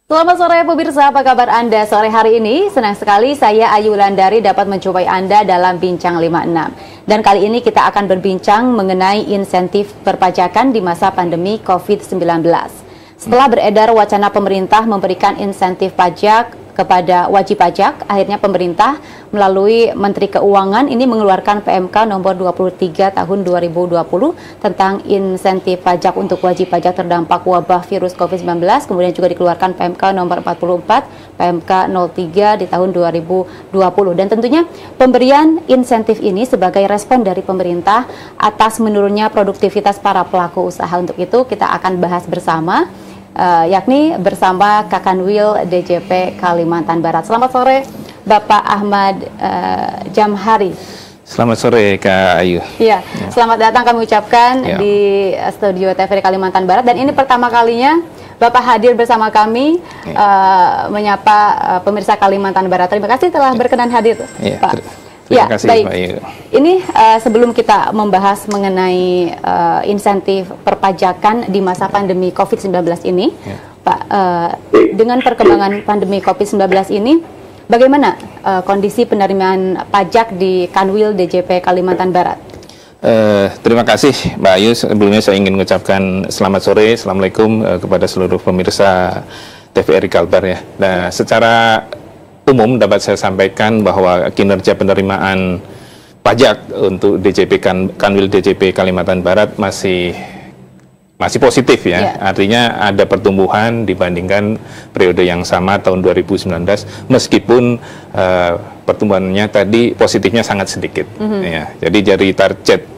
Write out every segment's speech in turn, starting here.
Selamat sore pemirsa, apa kabar Anda sore hari ini? Senang sekali saya Ayu Wulandari dapat menjumpai Anda dalam Bincang 56. Dan kali ini kita akan berbincang mengenai insentif perpajakan di masa pandemi COVID-19. Setelah beredar wacana pemerintah memberikan insentif pajak kepada wajib pajak, akhirnya pemerintah melalui Menteri Keuangan ini mengeluarkan PMK nomor 23 tahun 2020 tentang insentif pajak untuk wajib pajak terdampak wabah virus COVID-19, kemudian juga dikeluarkan PMK nomor 44, PMK 03 di tahun 2020. Dan tentunya pemberian insentif ini sebagai respon dari pemerintah atas menurunnya produktivitas para pelaku usaha. Untuk itu kita akan bahas bersama yakni bersama Kakanwil DJP Kalimantan Barat. Selamat sore Bapak Ahmad Jamhari. Selamat sore Kak Ayu. Iya, selamat datang kami ucapkan di studio TVRI Kalimantan Barat. Dan ini pertama kalinya Bapak hadir bersama kami menyapa pemirsa Kalimantan Barat. Terima kasih telah berkenan hadir, Pak. Terima kasih, baik. Pak Ayu. Ini sebelum kita membahas mengenai insentif perpajakan di masa pandemi COVID-19 ini, Pak, dengan perkembangan pandemi COVID-19 ini, bagaimana kondisi penerimaan pajak di Kanwil DJP Kalimantan Barat? Terima kasih, Mbak Ayu. Sebelumnya saya ingin mengucapkan selamat sore, assalamualaikum kepada seluruh pemirsa TVRI Kalbar ya. Nah, secara umum dapat saya sampaikan bahwa kinerja penerimaan pajak untuk DJP Kanwil DJP Kalimantan Barat masih positif ya. Artinya ada pertumbuhan dibandingkan periode yang sama tahun 2019, meskipun pertumbuhannya tadi positifnya sangat sedikit. Ya. Jadi dari target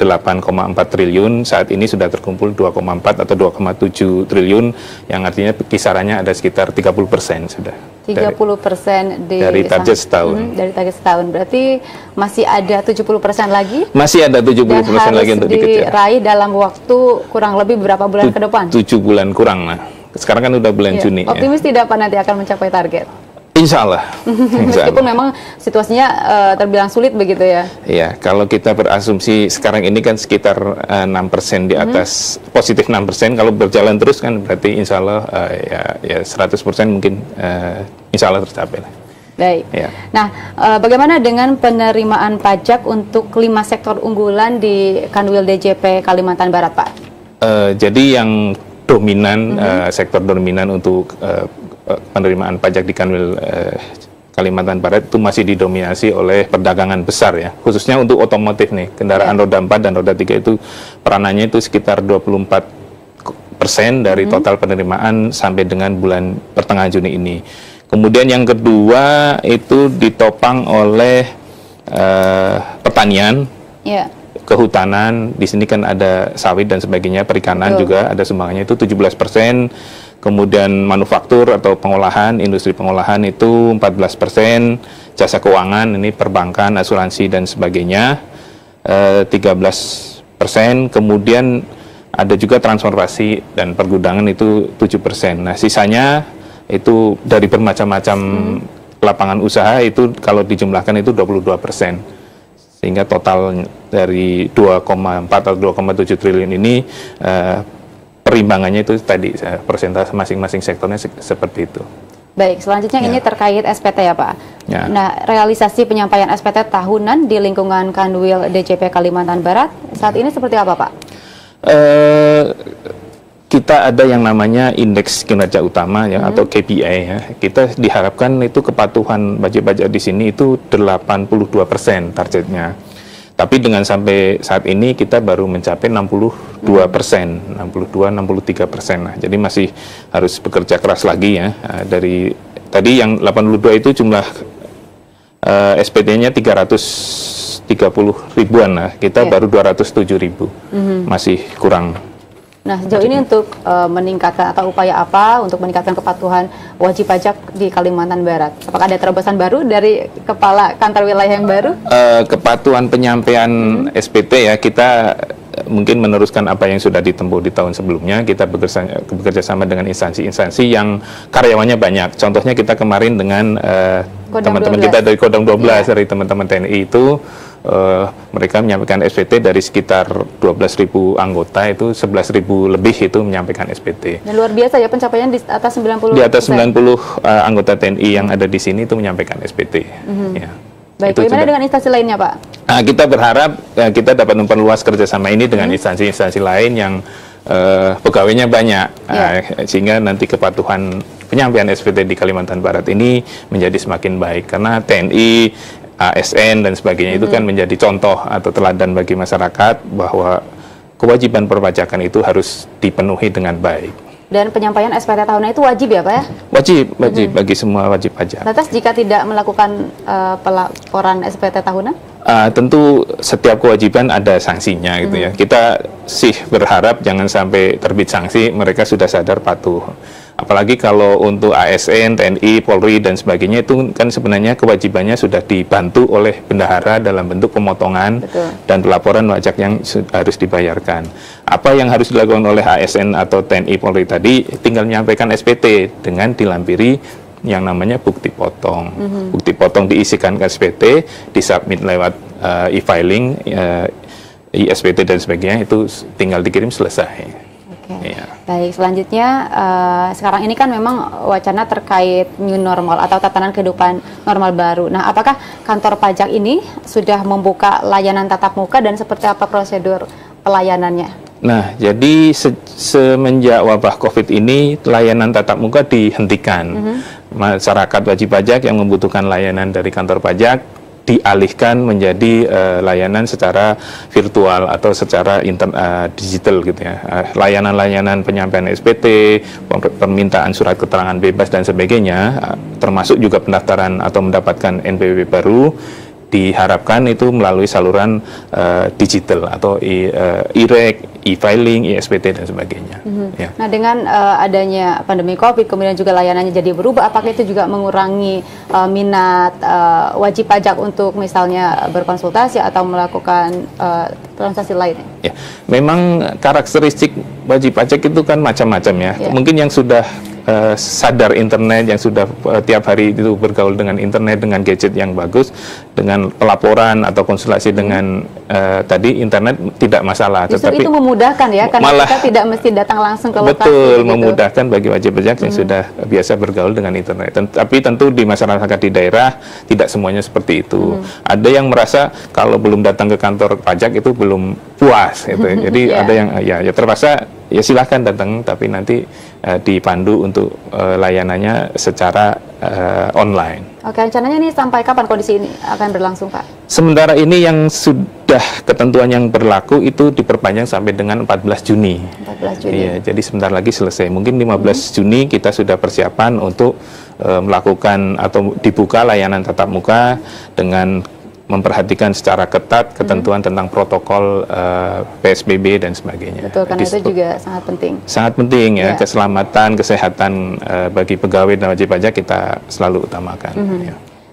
8,4 triliun saat ini sudah terkumpul 2,4 atau 2,7 triliun, yang artinya kisarannya ada sekitar 30% sudah. 30% dari target setahun. Dari target setahun, berarti masih ada 70% lagi? Masih ada 70% lagi untuk dikejar. Diraih dalam waktu kurang lebih berapa bulan ke depan? 7 bulan kurang. Nah, sekarang kan udah bulan Juni. Optimis tidak Pak nanti akan mencapai target? Insya Allah. Meskipun memang situasinya terbilang sulit begitu ya? Iya, kalau kita berasumsi sekarang ini kan sekitar 6% di atas, positif 6%, kalau berjalan terus kan berarti insya Allah ya 100% mungkin insya Allah tercapai. Baik. Ya. Nah, bagaimana dengan penerimaan pajak untuk 5 sektor unggulan di Kanwil DJP Kalimantan Barat, Pak? Jadi yang dominan, sektor dominan untuk penerimaan pajak di Kanwil Kalimantan Barat itu masih didominasi oleh perdagangan besar ya, khususnya untuk otomotif nih, kendaraan roda 4 dan roda 3 itu peranannya itu sekitar 24% dari total penerimaan sampai dengan bulan pertengahan Juni ini. Kemudian yang kedua itu ditopang oleh pertanian, kehutanan, di sini kan ada sawit dan sebagainya, perikanan juga ada sumbangannya itu 17%. Kemudian manufaktur atau pengolahan, industri pengolahan itu 14%, jasa keuangan, ini perbankan, asuransi dan sebagainya 13%, kemudian ada juga transportasi dan pergudangan itu 7%. Nah, sisanya itu dari bermacam-macam lapangan usaha itu kalau dijumlahkan itu 22%. Sehingga total dari 2,4 atau 2,7 triliun ini perimbangannya itu tadi persentase masing-masing sektornya seperti itu. Baik, selanjutnya ini terkait SPT ya Pak. Nah, realisasi penyampaian SPT tahunan di lingkungan Kanwil DJP Kalimantan Barat saat ini seperti apa Pak? Kita ada yang namanya indeks kinerja utama ya, atau KPI ya. Kita diharapkan itu kepatuhan wajib pajak di sini itu 82% targetnya. Tapi dengan sampai saat ini kita baru mencapai 62%, 63%. Nah, jadi masih harus bekerja keras lagi ya. Dari tadi yang 82 itu jumlah SPT-nya 330 ribuan. Nah, kita baru 207 ribu, masih kurang. Nah, sejauh ini untuk meningkatkan atau upaya apa untuk meningkatkan kepatuhan wajib pajak di Kalimantan Barat? Apakah ada terobosan baru dari Kepala Kantor Wilayah yang baru? Kepatuhan penyampaian SPT ya, kita mungkin meneruskan apa yang sudah ditempuh di tahun sebelumnya. Kita bekerja sama dengan instansi-instansi yang karyawannya banyak. Contohnya kita kemarin dengan teman-teman kita dari Kodam 12, dari teman-teman TNI itu mereka menyampaikan SPT dari sekitar 12.000 anggota, itu 11.000 lebih itu menyampaikan SPT. Dan luar biasa ya pencapaian di atas 90%. Di atas 90 anggota TNI yang ada di sini itu menyampaikan SPT. Ya. Baik, bagaimana dengan instansi lainnya, Pak? Kita berharap kita dapat memperluas kerjasama ini dengan instansi-instansi lain yang pegawainya banyak, sehingga nanti kepatuhan penyampaian SPT di Kalimantan Barat ini menjadi semakin baik, karena TNI, ASN dan sebagainya itu kan menjadi contoh atau teladan bagi masyarakat bahwa kewajiban perpajakan itu harus dipenuhi dengan baik. Dan penyampaian SPT tahunan itu wajib ya, Pak ya? Wajib bagi semua wajib pajak. Lantas jika tidak melakukan pelaporan SPT tahunan? Tentu setiap kewajiban ada sanksinya gitu ya. Kita sih berharap jangan sampai terbit sanksi, mereka sudah sadar patuh. Apalagi kalau untuk ASN, TNI, Polri dan sebagainya itu kan sebenarnya kewajibannya sudah dibantu oleh bendahara dalam bentuk pemotongan dan pelaporan pajak yang harus dibayarkan. Apa yang harus dilakukan oleh ASN atau TNI, Polri tadi tinggal menyampaikan SPT dengan dilampiri yang namanya bukti potong. Bukti potong diisikan ke SPT, disubmit lewat e-filing, e-SPT dan sebagainya, itu tinggal dikirim, selesai. Ya. Baik, selanjutnya sekarang ini kan memang wacana terkait new normal atau tatanan kehidupan normal baru. Nah, apakah kantor pajak ini sudah membuka layanan tatap muka dan seperti apa prosedur pelayanannya? Nah, jadi semenjak wabah COVID ini layanan tatap muka dihentikan. Masyarakat wajib pajak yang membutuhkan layanan dari kantor pajak dialihkan menjadi layanan secara virtual atau secara digital gitu ya. Layanan-layanan penyampaian SPT, permintaan surat keterangan bebas dan sebagainya, termasuk juga pendaftaran atau mendapatkan NPWP baru, diharapkan itu melalui saluran digital atau e-rek, e-filing, e-SPT dan sebagainya. Ya. Nah, dengan adanya pandemi COVID, kemudian juga layanannya jadi berubah, apakah itu juga mengurangi minat wajib pajak untuk misalnya berkonsultasi atau melakukan transaksi lainnya? Ya, memang karakteristik wajib pajak itu kan macam-macam ya. Mungkin yang sudah sadar internet, yang sudah tiap hari itu bergaul dengan internet, dengan gadget yang bagus, dengan pelaporan atau konsultasi dengan tadi internet tidak masalah. Justru itu memudahkan ya, karena malah, kita tidak mesti datang langsung ke lokasi. Betul, memudahkan bagi wajib pajak yang sudah biasa bergaul dengan internet. Tapi tentu di masyarakat di daerah tidak semuanya seperti itu. Ada yang merasa kalau belum datang ke kantor pajak itu belum puas gitu. Jadi ada yang ya terpaksa ya silahkan datang, tapi nanti dipandu untuk layanannya secara online. Oke, rencananya ini sampai kapan kondisi ini akan berlangsung, Pak? Sementara ini yang sudah ketentuan yang berlaku itu diperpanjang sampai dengan 14 Juni. 14 Juni. Iya, jadi sebentar lagi selesai. Mungkin 15 Juni kita sudah persiapan untuk melakukan atau dibuka layanan tatap muka dengan memperhatikan secara ketat ketentuan tentang protokol PSBB dan sebagainya. Betul, karena itu juga sangat penting. Sangat penting ya, keselamatan, kesehatan bagi pegawai dan wajib pajak kita selalu utamakan. Ya.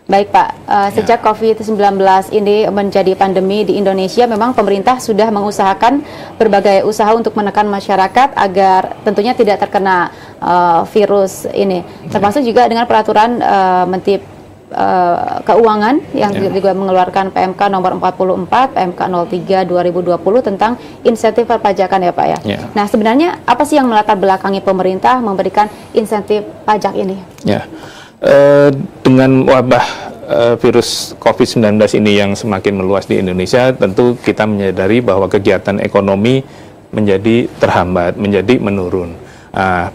Baik Pak, sejak COVID-19 ini menjadi pandemi di Indonesia, memang pemerintah sudah mengusahakan berbagai usaha untuk menekan masyarakat agar tentunya tidak terkena virus ini. Termasuk juga dengan peraturan Menteri Keuangan yang juga mengeluarkan PMK nomor 44, PMK 03 2020 tentang insentif perpajakan ya Pak ya. Nah, sebenarnya apa sih yang melatar belakangi pemerintah memberikan insentif pajak ini? Dengan wabah virus COVID-19 ini yang semakin meluas di Indonesia, tentu kita menyadari bahwa kegiatan ekonomi menjadi terhambat, menjadi menurun.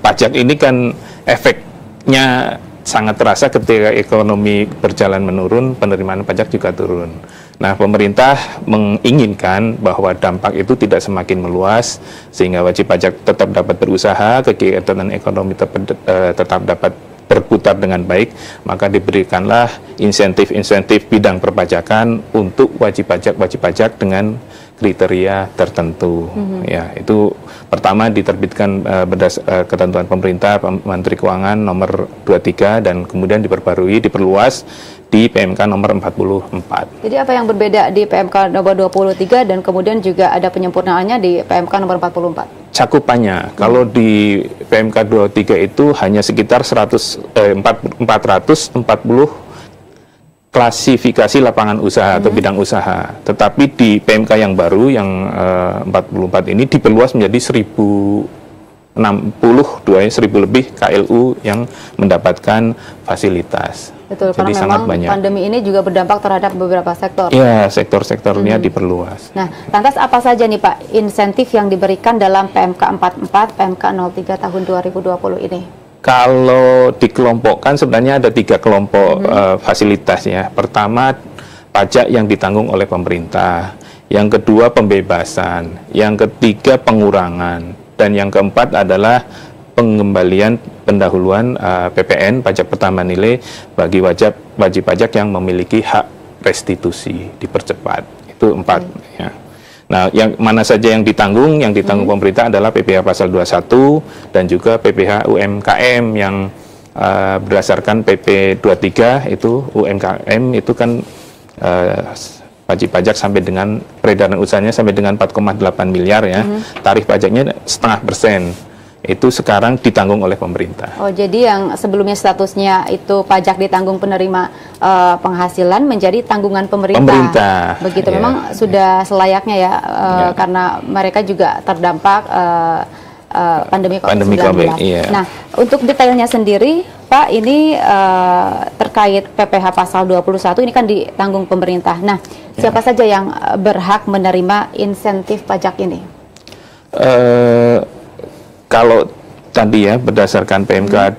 Pajak ini kan efeknya sangat terasa ketika ekonomi berjalan menurun, penerimaan pajak juga turun. Nah, pemerintah menginginkan bahwa dampak itu tidak semakin meluas, sehingga wajib pajak tetap dapat berusaha, kegiatan ekonomi tetap dapat berputar dengan baik, maka diberikanlah insentif-insentif bidang perpajakan untuk wajib pajak dengan kriteria tertentu. Ya, itu pertama diterbitkan ketentuan pemerintah Menteri Keuangan nomor 23 dan kemudian diperluas di PMK nomor 44. Jadi apa yang berbeda di PMK nomor 23 dan kemudian juga ada penyempurnaannya di PMK nomor 44? Cakupannya, kalau di PMK 23 itu hanya sekitar 440 klasifikasi lapangan usaha atau bidang usaha. Tetapi di PMK yang baru yang 44 ini diperluas menjadi 1062 ya, 1000 lebih KLU yang mendapatkan fasilitas. Betul, jadi karena sangat memang banyak. Pandemi ini juga berdampak terhadap beberapa sektor. Ya, sektor-sektornya diperluas. Nah, lantas apa saja nih Pak insentif yang diberikan dalam PMK 44, PMK 03 tahun 2020 ini? Kalau dikelompokkan sebenarnya ada 3 kelompok fasilitas ya. Pertama, pajak yang ditanggung oleh pemerintah. Yang kedua, pembebasan. Yang ketiga, pengurangan. Dan yang keempat adalah pengembalian pendahuluan PPN, pajak pertama nilai, bagi wajib pajak yang memiliki hak restitusi dipercepat. Itu 4 ya. Nah, yang mana saja yang ditanggung pemerintah adalah PPh pasal 21 dan juga PPh UMKM yang berdasarkan PP 23 itu UMKM itu kan wajib pajak sampai dengan peredaran usahanya sampai dengan 4,8 miliar ya. Tarif pajaknya 0,5%. Itu sekarang ditanggung oleh pemerintah. Oh, jadi yang sebelumnya statusnya itu pajak ditanggung penerima penghasilan menjadi tanggungan pemerintah. Begitu ya. Memang sudah selayaknya ya, karena mereka juga terdampak pandemi COVID-19. Iya. Nah, untuk detailnya sendiri, Pak, ini terkait PPh pasal 21 ini kan ditanggung pemerintah. Nah, siapa saja yang berhak menerima insentif pajak ini? Kalau tadi ya berdasarkan PMK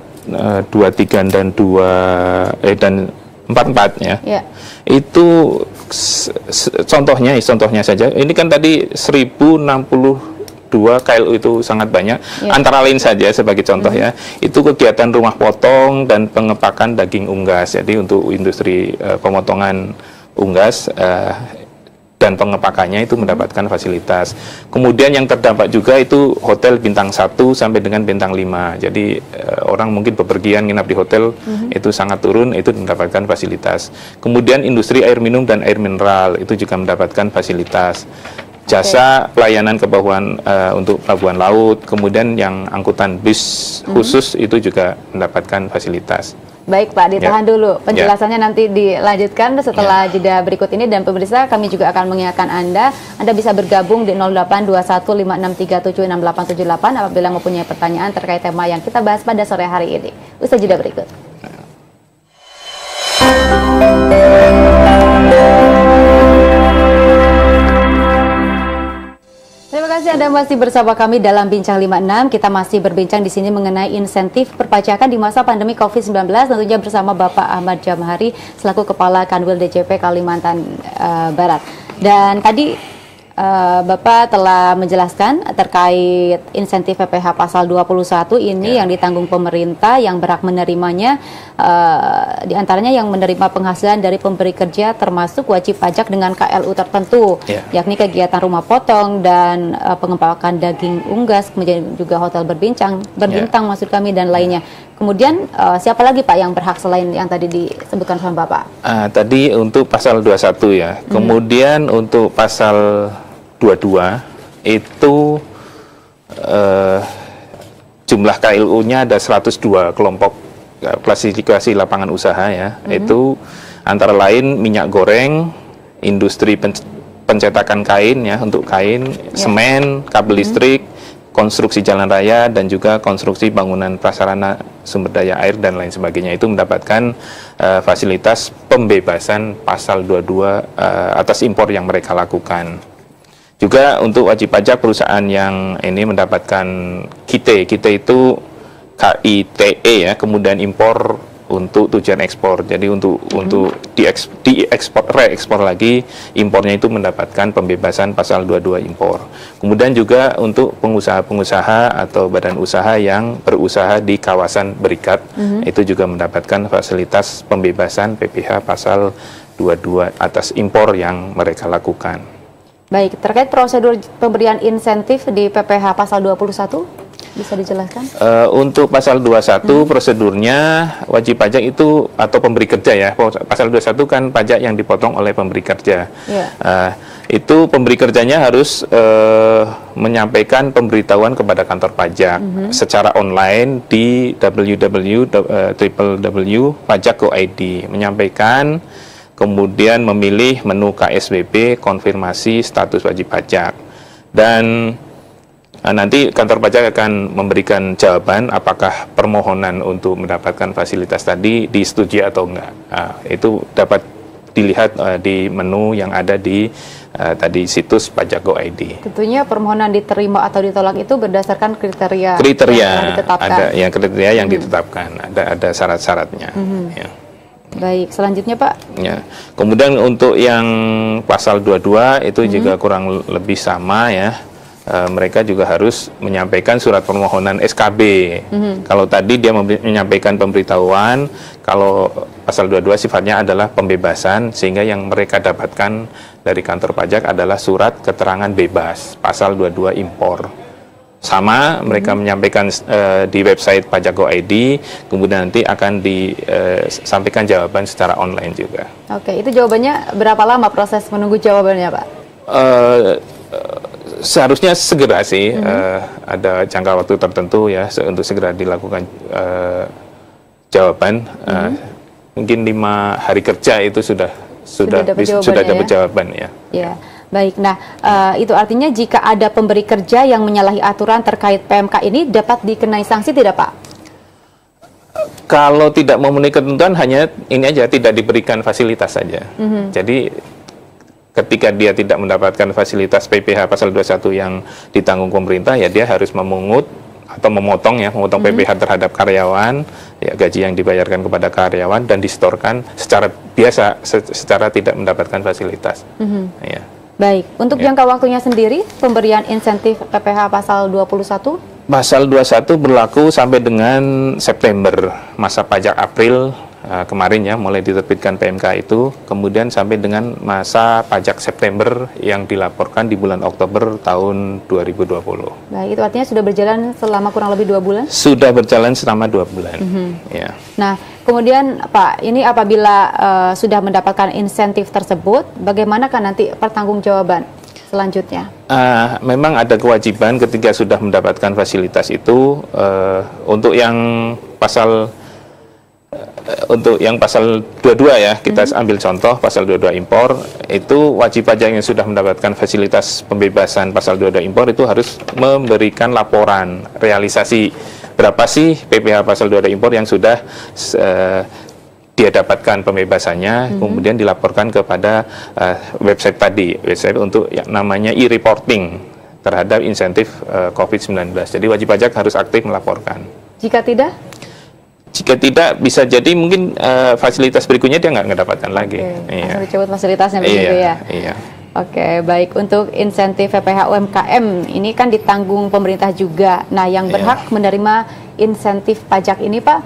23 dan 44 ya. Itu contohnya saja. Ini kan tadi 1062 KLU itu sangat banyak. Antara lain saja sebagai contoh ya. Itu kegiatan rumah potong dan pengepakan daging unggas. Jadi untuk industri pemotongan unggas dan pengepakannya itu mendapatkan fasilitas. Kemudian yang terdampak juga itu hotel bintang 1 sampai dengan bintang 5. Jadi orang mungkin bepergian nginap di hotel itu sangat turun, itu mendapatkan fasilitas. Kemudian industri air minum dan air mineral itu juga mendapatkan fasilitas. Jasa pelayanan kebawaan untuk pelabuhan laut, kemudian yang angkutan bis khusus itu juga mendapatkan fasilitas. Baik Pak, ditahan dulu. Penjelasannya nanti dilanjutkan setelah jeda berikut ini. Dan pemirsa, kami juga akan mengingatkan Anda bisa bergabung di 082156376878 apabila mempunyai pertanyaan terkait tema yang kita bahas pada sore hari ini. Usai jeda berikut. Terima kasih Anda masih bersama kami dalam Bincang 56. Kita masih berbincang di sini mengenai insentif perpajakan di masa pandemi COVID-19, tentunya bersama Bapak Ahmad Jamhari selaku Kepala Kanwil DJP Kalimantan Barat. Dan tadi Bapak telah menjelaskan terkait insentif PPh pasal 21 ini yang ditanggung pemerintah, yang berhak menerimanya diantaranya yang menerima penghasilan dari pemberi kerja termasuk wajib pajak dengan KLU tertentu, yakni kegiatan rumah potong dan pengepakan daging unggas, kemudian juga hotel berbintang maksud kami dan lainnya. Kemudian siapa lagi Pak yang berhak selain yang tadi disebutkan sama Bapak? Tadi untuk pasal 21 ya. Kemudian untuk pasal 22 itu jumlah KLU-nya ada 102 kelompok klasifikasi lapangan usaha ya. Itu antara lain minyak goreng, industri pencetakan kain ya untuk kain, semen, kabel listrik, konstruksi jalan raya dan juga konstruksi bangunan prasarana sumber daya air dan lain sebagainya, itu mendapatkan fasilitas pembebasan pasal 22 atas impor yang mereka lakukan. Juga untuk wajib pajak perusahaan yang ini mendapatkan KITE itu KITE ya, kemudian impor untuk tujuan ekspor. Jadi untuk reekspor lagi impornya itu mendapatkan pembebasan pasal 22 impor. Kemudian juga untuk pengusaha-pengusaha atau badan usaha yang berusaha di kawasan berikat itu juga mendapatkan fasilitas pembebasan PPh pasal 22 atas impor yang mereka lakukan. Baik, terkait prosedur pemberian insentif di PPh pasal 21 bisa dijelaskan? Untuk pasal 21 prosedurnya wajib pajak itu atau pemberi kerja ya. Pasal 21 kan pajak yang dipotong oleh pemberi kerja. Itu pemberi kerjanya harus menyampaikan pemberitahuan kepada kantor pajak secara online di www.pajak.go.id, menyampaikan kemudian memilih menu KSWB, konfirmasi status wajib pajak, dan nanti kantor pajak akan memberikan jawaban apakah permohonan untuk mendapatkan fasilitas tadi disetujui atau enggak. Itu dapat dilihat di menu yang ada di tadi situs pajak.go.id. Tentunya permohonan diterima atau ditolak itu berdasarkan kriteria yang ditetapkan. Ada yang kriteria yang ditetapkan, ada syarat-syaratnya. Ya. Baik, selanjutnya Pak. Ya. Kemudian untuk yang pasal 22 itu juga kurang lebih sama ya. Mereka juga harus menyampaikan surat permohonan SKB. Kalau tadi dia menyampaikan pemberitahuan, kalau pasal 22 sifatnya adalah pembebasan, sehingga yang mereka dapatkan dari kantor pajak adalah surat keterangan bebas, pasal 22 impor. Sama, mereka menyampaikan di website pajak.go.id, kemudian nanti akan disampaikan jawaban secara online juga. Oke, itu jawabannya berapa lama proses menunggu jawabannya Pak? Seharusnya segera sih, ada jangka waktu tertentu ya untuk segera dilakukan jawaban. Mungkin 5 hari kerja itu sudah dapat jawaban ya. Ya, baik. Nah, itu artinya jika ada pemberi kerja yang menyalahi aturan terkait PMK ini dapat dikenai sanksi tidak Pak? Kalau tidak memenuhi ketentuan hanya ini aja, tidak diberikan fasilitas saja. Jadi ketika dia tidak mendapatkan fasilitas PPh pasal 21 yang ditanggung pemerintah, ya dia harus memungut atau memotong PPh terhadap karyawan, ya gaji yang dibayarkan kepada karyawan dan disetorkan secara biasa, secara tidak mendapatkan fasilitas. Ya. Baik, untuk jangka waktunya sendiri, pemberian insentif PPh pasal 21? Pasal 21 berlaku sampai dengan September, masa pajak April kemarin ya, mulai diterbitkan PMK itu, kemudian sampai dengan masa pajak September yang dilaporkan di bulan Oktober tahun 2020. Baik, itu artinya sudah berjalan selama kurang lebih 2 bulan? Sudah berjalan selama 2 bulan. Ya. Nah, kemudian Pak, ini apabila sudah mendapatkan insentif tersebut, bagaimana kan nanti pertanggungjawaban selanjutnya? Memang ada kewajiban ketika sudah mendapatkan fasilitas itu, untuk yang pasal 22 ya, kita ambil contoh pasal 22 impor, itu wajib pajak yang sudah mendapatkan fasilitas pembebasan pasal 22 impor itu harus memberikan laporan realisasi berapa sih PPh pasal 22 impor yang sudah dia dapatkan pembebasannya, kemudian dilaporkan kepada website tadi, website untuk yang namanya e-reporting terhadap insentif COVID-19. Jadi wajib pajak harus aktif melaporkan. Jika tidak? Jika tidak, bisa jadi mungkin fasilitas berikutnya dia nggak mendapatkan lagi. Iya. Dicabut fasilitasnya begitu ya? Iya. Oke, baik. Untuk insentif PPh UMKM, ini kan ditanggung pemerintah juga. Nah, yang berhak menerima insentif pajak ini, Pak?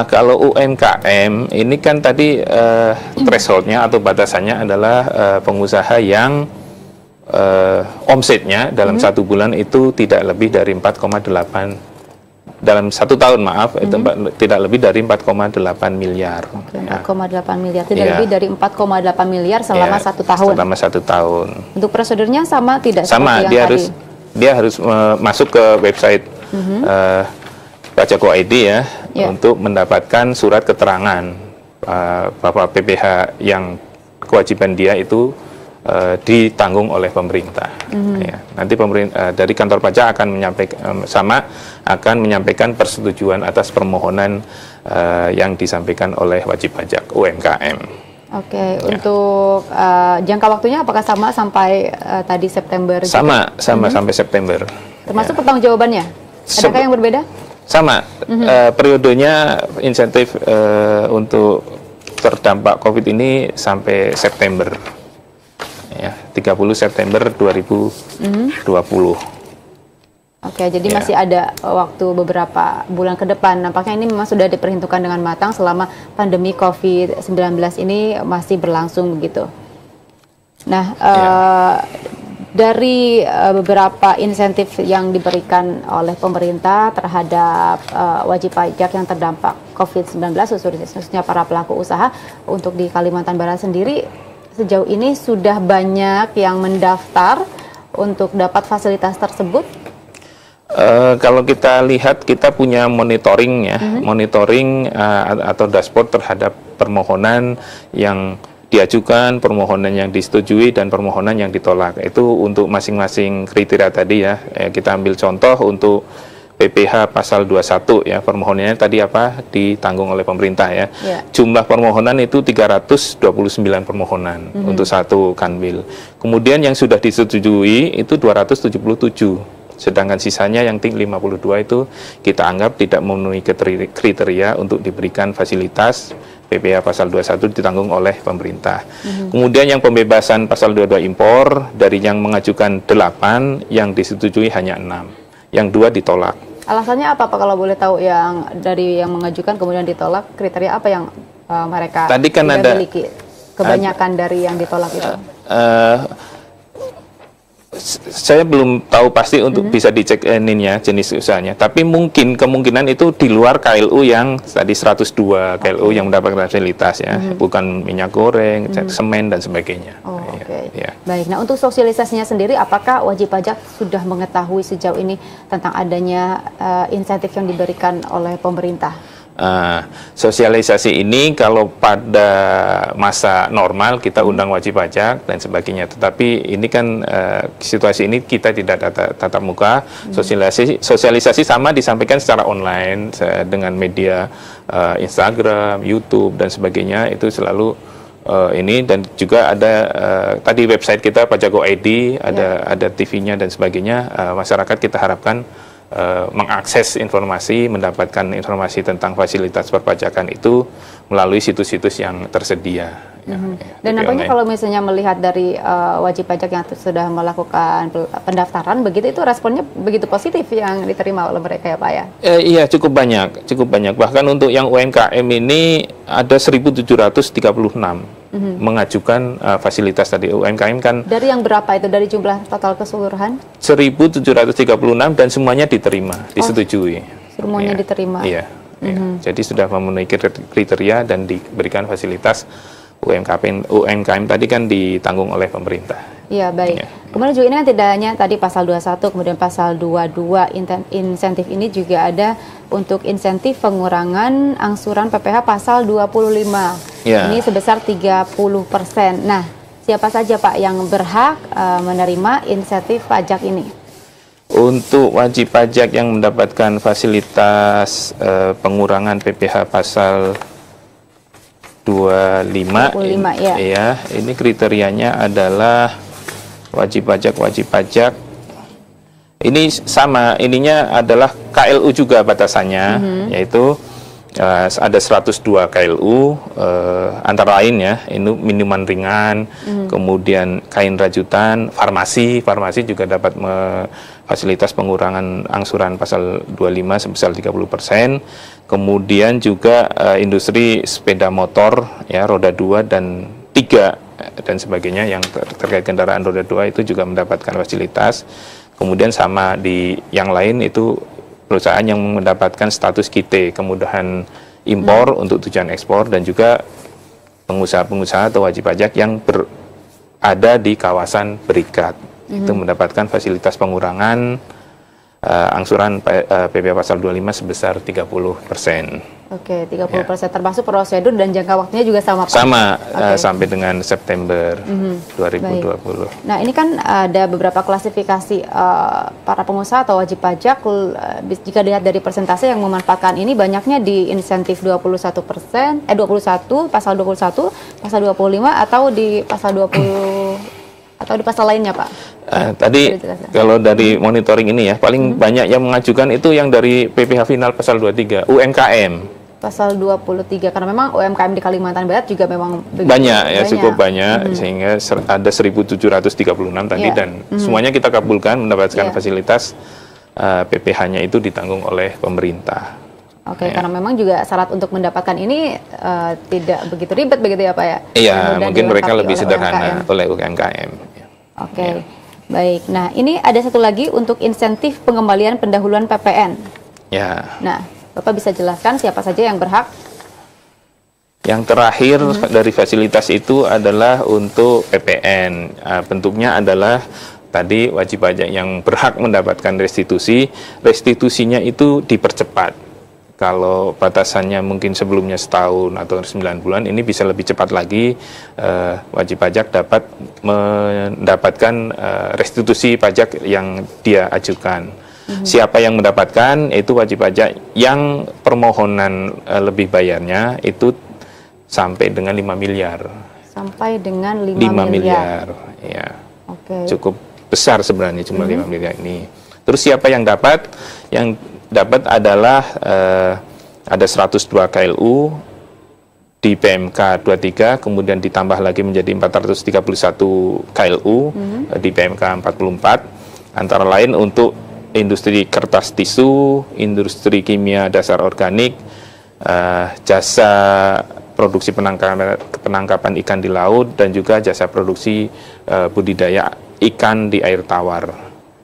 Kalau UMKM, ini kan tadi thresholdnya atau batasannya adalah pengusaha yang omsetnya dalam 1 bulan itu tidak lebih dari 4,8 dalam 1 tahun itu tidak lebih dari 4,8 miliar. Oke, 4,8 miliar, tidak lebih dari 4,8 miliar selama 1 tahun. Selama 1 tahun. Untuk prosedurnya sama tidak? Sama, dia harus masuk ke website pajak.go.id ya, untuk mendapatkan surat keterangan bahwa PPh yang kewajiban dia itu ditanggung oleh pemerintah. Ya, nanti pemerintah dari kantor pajak akan menyampaikan persetujuan atas permohonan yang disampaikan oleh wajib pajak UMKM. Oke, untuk jangka waktunya apakah sama sampai tadi September? Sama sampai September. Termasuk pertanggungjawabannya? Adakah yang berbeda? Sama, periodenya insentif untuk terdampak COVID ini sampai September. Ya, 30 September 2020. Oke, jadi masih ada waktu beberapa bulan ke depan. Nampaknya ini memang sudah diperhitungkan dengan matang selama pandemi COVID-19 ini masih berlangsung begitu. Nah, dari beberapa insentif yang diberikan oleh pemerintah terhadap wajib pajak yang terdampak COVID-19, khususnya para pelaku usaha, untuk di Kalimantan Barat sendiri, sejauh ini sudah banyak yang mendaftar untuk dapat fasilitas tersebut? Kalau kita lihat, kita punya monitoring ya, monitoring atau dashboard terhadap permohonan yang diajukan, permohonan yang disetujui, dan permohonan yang ditolak. Itu untuk masing-masing kriteria tadi ya. Kita ambil contoh untuk PPh pasal 21 ya, permohonannya tadi apa, ditanggung oleh pemerintah ya. Jumlah permohonan itu 329 permohonan untuk satu kanwil. Kemudian yang sudah disetujui itu 277. Sedangkan sisanya yang 52 itu kita anggap tidak memenuhi kriteria untuk diberikan fasilitas PPh pasal 21 ditanggung oleh pemerintah. Kemudian yang pembebasan pasal 22 impor, dari yang mengajukan 8, yang disetujui hanya 6, yang 2 ditolak. Alasannya apa Pak kalau boleh tahu, yang dari yang mengajukan kemudian ditolak, kriteria apa yang mereka tadi kan tidak ada, miliki? Kebanyakan dari yang ditolak itu. Saya belum tahu pasti untuk bisa dicek ininya, jenis usahanya. Tapi mungkin kemungkinan itu di luar KLU yang tadi 102 KLU yang mendapatkan fasilitas ya, bukan minyak goreng, semen dan sebagainya. Ya. Baik. Nah, untuk sosialisasinya sendiri, apakah wajib pajak sudah mengetahui sejauh ini tentang adanya insentif yang diberikan oleh pemerintah? Sosialisasi ini kalau pada masa normal kita undang wajib pajak dan sebagainya, tetapi ini kan situasi ini kita tidak tatap muka. Sosialisasi sama disampaikan secara online dengan media Instagram, YouTube dan sebagainya, itu selalu ini, dan juga ada tadi website kita Pajak.go.id, ada TV-nya dan sebagainya. Masyarakat kita harapkan mengakses informasi, mendapatkan informasi tentang fasilitas perpajakan itu melalui situs-situs yang tersedia. Dan nampaknya kalau misalnya melihat dari wajib pajak yang sudah melakukan pendaftaran, begitu itu responnya begitu positif yang diterima oleh mereka ya Pak ya? Iya, cukup banyak. Bahkan untuk yang UMKM ini ada 1.736 mengajukan fasilitas tadi. UMKM kan dari yang berapa itu, dari jumlah total keseluruhan? 1.736 dan semuanya diterima, disetujui. Semuanya diterima. Iya. Jadi sudah memenuhi kriteria dan diberikan fasilitas. UMKM tadi kan ditanggung oleh pemerintah. Iya, baik. Kemudian juga ini kan tidak hanya tadi pasal 21, kemudian pasal 22 insentif ini juga ada untuk insentif pengurangan angsuran PPh pasal 25. Ini sebesar 30%. Nah, siapa saja Pak yang berhak menerima insentif pajak ini? Untuk wajib pajak yang mendapatkan fasilitas pengurangan PPh pasal 25 ya, ini kriterianya adalah wajib pajak ini sama, ininya adalah KLU juga batasannya, yaitu ada 102 KLU, antara lain ya, ini minuman ringan, kemudian kain rajutan, farmasi juga dapat fasilitas pengurangan angsuran pasal 25 sebesar 30%. Kemudian juga industri sepeda motor ya, roda 2 dan 3 dan sebagainya yang terkait kendaraan roda 2 itu juga mendapatkan fasilitas. Kemudian sama di yang lain itu perusahaan yang mendapatkan status KIT, kemudahan impor untuk tujuan ekspor, dan juga pengusaha-pengusaha atau wajib pajak yang berada di kawasan berikat. Itu mendapatkan fasilitas pengurangan angsuran PPh pasal 25 sebesar 30%. Oke, 30%, termasuk prosedur dan jangka waktunya juga sama Pak? Sama, sampai dengan September 2020. Baik. Nah, ini kan ada beberapa klasifikasi para pengusaha atau wajib pajak, jika dilihat dari persentase yang memanfaatkan ini, banyaknya di insentif 21%, 21, pasal 21, pasal 25, atau di pasal 20 atau di pasal lainnya Pak? Tadi kalau dari monitoring ini ya, paling banyak yang mengajukan itu yang dari PPh final pasal 23, UMKM. Pasal 23, karena memang UMKM di Kalimantan Barat juga memang banyak ya, cukup banyak, sehingga ada 1.736 tadi, dan semuanya kita kabulkan mendapatkan fasilitas PPh-nya itu ditanggung oleh pemerintah. Oke, karena memang juga syarat untuk mendapatkan ini tidak begitu ribet begitu ya Pak ya? Iya, mungkin mereka lebih sederhana oleh UMKM. Oke, baik. Nah, ini ada satu lagi untuk insentif pengembalian pendahuluan PPN. Ya. Nah, Bapak bisa jelaskan siapa saja yang berhak? Yang terakhir dari fasilitas itu adalah untuk PPN. Bentuknya adalah tadi wajib pajak yang berhak mendapatkan restitusinya itu dipercepat. Kalau batasannya mungkin sebelumnya setahun atau 9 bulan, ini bisa lebih cepat lagi, wajib pajak dapat mendapatkan restitusi pajak yang dia ajukan. Siapa yang mendapatkan? Itu wajib pajak yang permohonan lebih bayarnya itu sampai dengan 5 miliar. Sampai dengan 5 miliar. Ya. Oke. Cukup besar sebenarnya cuma 5 miliar ini. Terus siapa yang dapat? Yang dapat adalah ada 102 KLU di PMK 23, kemudian ditambah lagi menjadi 431 KLU di PMK 44, antara lain untuk industri kertas tisu, industri kimia dasar organik, jasa produksi penangkapan ikan di laut, dan juga jasa produksi budidaya ikan di air tawar.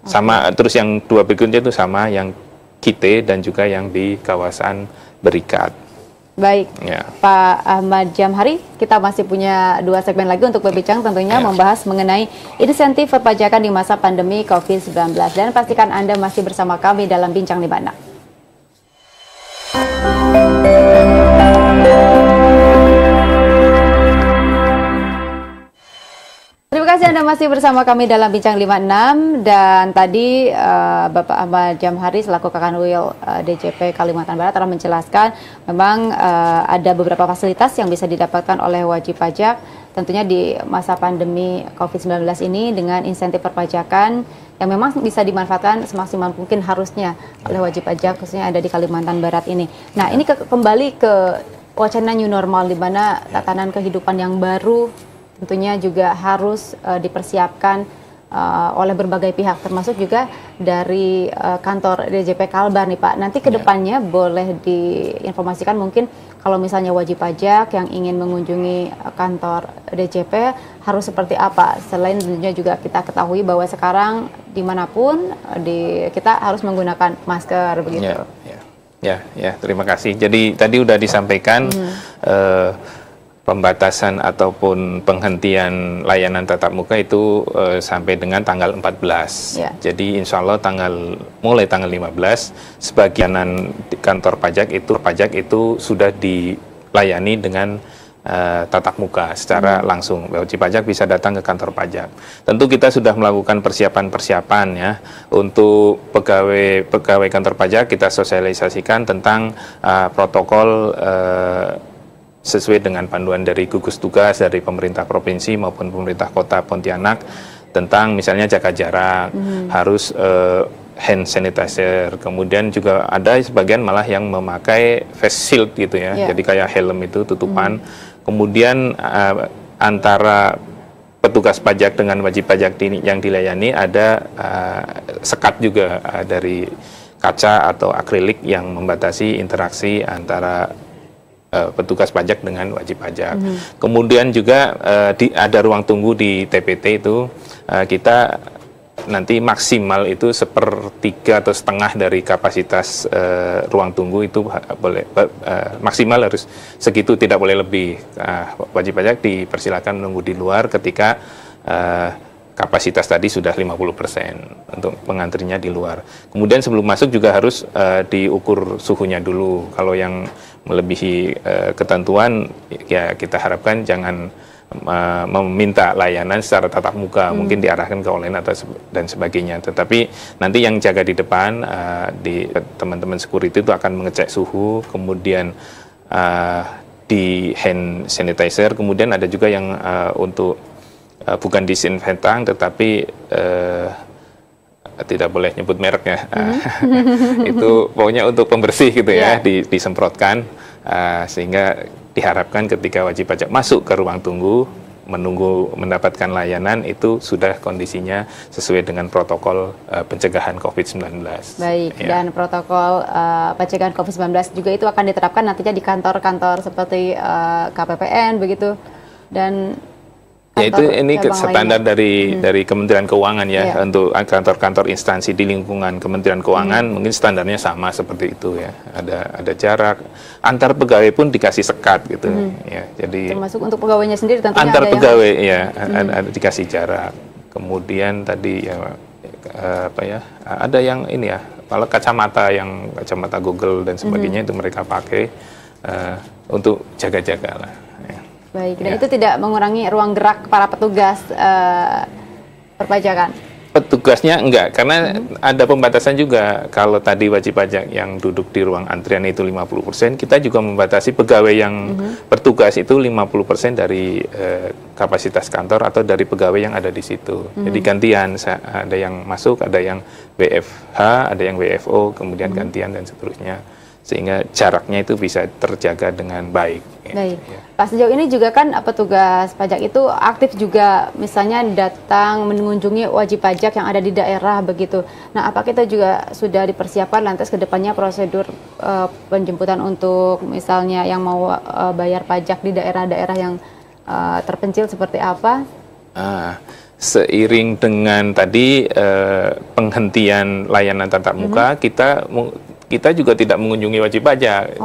Sama, terus yang dua berikutnya itu sama yang KITE dan juga yang di kawasan berikat. Baik, ya. Pak Ahmad Jamhari, kita masih punya 2 segmen lagi untuk berbincang, tentunya membahas mengenai insentif perpajakan di masa pandemi COVID-19. Dan pastikan Anda masih bersama kami dalam Bincang 56. Terima kasih Anda masih bersama kami dalam Bincang 56, dan tadi Bapak Ahmad Jamhari selaku Kakanwil DJP Kalimantan Barat telah menjelaskan memang ada beberapa fasilitas yang bisa didapatkan oleh wajib pajak tentunya di masa pandemi COVID-19 ini dengan insentif perpajakan yang memang bisa dimanfaatkan semaksimal mungkin harusnya oleh wajib pajak khususnya ada di Kalimantan Barat ini. Nah, ini kembali ke wacana new normal di mana tatanan kehidupan yang baru tentunya juga harus dipersiapkan oleh berbagai pihak, termasuk juga dari kantor DJP Kalbar nih Pak. Nanti ke depannya boleh diinformasikan mungkin kalau misalnya wajib pajak yang ingin mengunjungi kantor DJP harus seperti apa. Selain tentunya juga kita ketahui bahwa sekarang dimanapun kita harus menggunakan masker begitu. Ya, terima kasih. Jadi tadi udah disampaikan pembatasan ataupun penghentian layanan tatap muka itu sampai dengan tanggal 14. Jadi insya Allah mulai tanggal 15, sebagianan kantor pajak itu sudah dilayani dengan tatap muka secara langsung. Wajib pajak bisa datang ke kantor pajak. Tentu kita sudah melakukan persiapan ya untuk pegawai kantor pajak, kita sosialisasikan tentang protokol sesuai dengan panduan dari gugus tugas dari pemerintah provinsi maupun pemerintah kota Pontianak tentang misalnya jaga jarak, harus hand sanitizer, kemudian juga ada sebagian malah yang memakai face shield gitu ya, jadi kayak helm itu tutupan. Kemudian antara petugas pajak dengan wajib pajak yang dilayani ada sekat juga dari kaca atau akrilik yang membatasi interaksi antara petugas pajak dengan wajib pajak. Kemudian juga ada ruang tunggu di TPT itu kita nanti maksimal itu 1/3 atau setengah dari kapasitas ruang tunggu itu boleh maksimal harus segitu, tidak boleh lebih. Wajib pajak dipersilakan menunggu di luar ketika kapasitas tadi sudah 50% untuk pengantrinya di luar. Kemudian sebelum masuk juga harus diukur suhunya dulu. Kalau yang melebihi ketentuan ya kita harapkan jangan meminta layanan secara tatap muka, mungkin diarahkan ke online atau dan sebagainya. Tetapi nanti yang jaga di depan di teman-teman security itu akan mengecek suhu, kemudian di hand sanitizer, kemudian ada juga yang untuk bukan disinfektan tetapi tidak boleh nyebut merek ya, itu pokoknya untuk pembersih gitu ya, disemprotkan sehingga diharapkan ketika wajib pajak masuk ke ruang tunggu menunggu mendapatkan layanan itu sudah kondisinya sesuai dengan protokol pencegahan COVID-19. Baik, dan protokol pencegahan COVID-19 juga itu akan diterapkan nantinya di kantor-kantor seperti KPPN begitu, dan ya itu ini standar dari Kementerian Keuangan ya, untuk kantor-kantor instansi di lingkungan Kementerian Keuangan mungkin standarnya sama seperti itu ya, ada jarak antar pegawai pun dikasih sekat gitu ya, jadi termasuk untuk pegawainya sendiri tentunya antar pegawai ya ada dikasih jarak. kemudian tadi ya apa ya, ada yang ini ya, kalau kacamata Google dan sebagainya itu mereka pakai untuk jaga-jaga lah. Ya. Baik, dan itu tidak mengurangi ruang gerak para petugas perpajakan? Petugasnya enggak, karena ada pembatasan juga. Kalau tadi wajib pajak yang duduk di ruang antrian itu 50%, kita juga membatasi pegawai yang bertugas itu 50% dari kapasitas kantor atau dari pegawai yang ada di situ. Jadi gantian, ada yang masuk, ada yang WFH, ada yang WFO, kemudian gantian dan seterusnya. Sehingga jaraknya itu bisa terjaga dengan baik. Baik, ya. Pak, sejauh ini juga kan petugas pajak itu aktif juga misalnya datang mengunjungi wajib pajak yang ada di daerah begitu. Nah, apakah kita juga sudah dipersiapkan lantas ke depannya prosedur penjemputan untuk misalnya yang mau bayar pajak di daerah-daerah yang terpencil seperti apa? Seiring dengan tadi penghentian layanan tatap muka, kita juga tidak mengunjungi wajib pajak.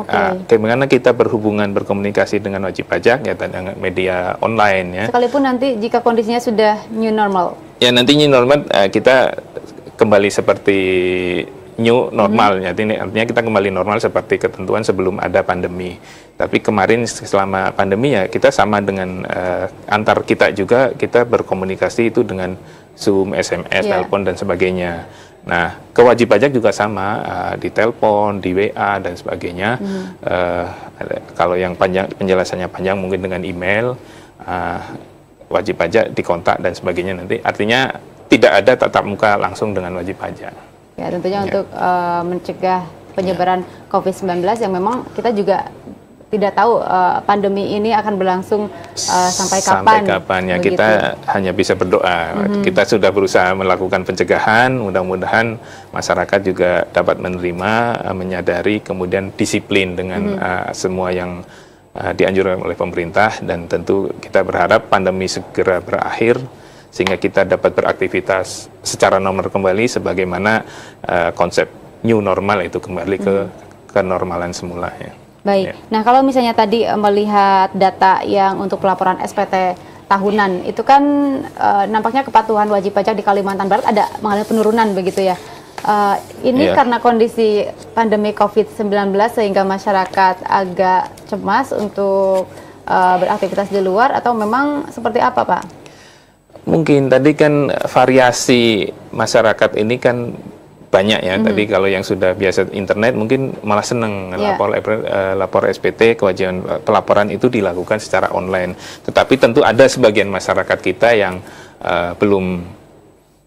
Bagaimana kita berkomunikasi dengan wajib pajak ya dengan media online ya. Sekalipun nanti jika kondisinya sudah new normal. Ya nanti new normal kita kembali seperti new normal ya. Artinya kita kembali normal seperti ketentuan sebelum ada pandemi. Tapi kemarin selama pandemi ya kita sama dengan antar kita juga kita berkomunikasi itu dengan Zoom, SMS, telepon dan sebagainya. Nah, ke wajib pajak juga sama, di telepon, di WA dan sebagainya. Kalau yang penjelasannya panjang mungkin dengan email, wajib pajak dikontak dan sebagainya nanti. Artinya tidak ada tatap muka langsung dengan wajib pajak. Ya, tentunya untuk mencegah penyebaran COVID-19 yang memang kita juga tidak tahu pandemi ini akan berlangsung sampai kapan. Sampai kapan ya, kita hanya bisa berdoa. Kita sudah berusaha melakukan pencegahan, mudah-mudahan masyarakat juga dapat menerima, menyadari, kemudian disiplin dengan semua yang dianjurkan oleh pemerintah, dan tentu kita berharap pandemi segera berakhir sehingga kita dapat beraktivitas secara normal kembali sebagaimana konsep new normal itu kembali ke kenormalan semula ya. Baik, nah kalau misalnya tadi melihat data yang untuk pelaporan SPT tahunan, itu kan nampaknya kepatuhan wajib pajak di Kalimantan Barat ada mengalami penurunan begitu ya. Ini karena kondisi pandemi COVID-19 sehingga masyarakat agak cemas untuk beraktivitas di luar, atau memang seperti apa Pak? Mungkin tadi kan variasi masyarakat ini kan banyak ya. Tadi kalau yang sudah biasa internet mungkin malah seneng lapor SPT, kewajiban pelaporan itu dilakukan secara online. Tetapi tentu ada sebagian masyarakat kita yang belum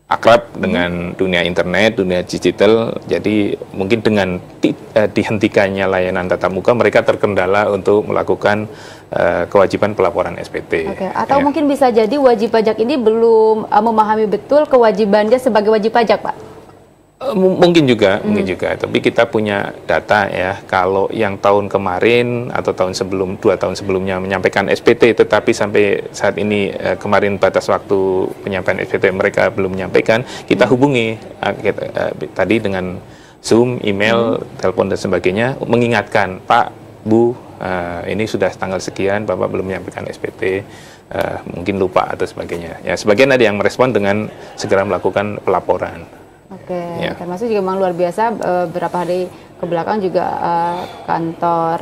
akrab dengan dunia internet, dunia digital. Jadi mungkin dengan dihentikannya layanan tatap muka, mereka terkendala untuk melakukan kewajiban pelaporan SPT. Atau mungkin bisa jadi wajib pajak ini belum memahami betul kewajibannya sebagai wajib pajak, Pak? Mungkin juga, tapi kita punya data ya, kalau yang tahun kemarin atau 2 tahun sebelumnya menyampaikan SPT, tetapi sampai saat ini kemarin batas waktu penyampaian SPT mereka belum menyampaikan, kita hubungi tadi dengan Zoom, email, telepon dan sebagainya, mengingatkan, Pak, Bu, ini sudah tanggal sekian, Bapak belum menyampaikan SPT, mungkin lupa atau sebagainya. Ya, sebagian ada yang merespon dengan segera melakukan pelaporan. Termasuk juga memang luar biasa beberapa hari kebelakang juga kantor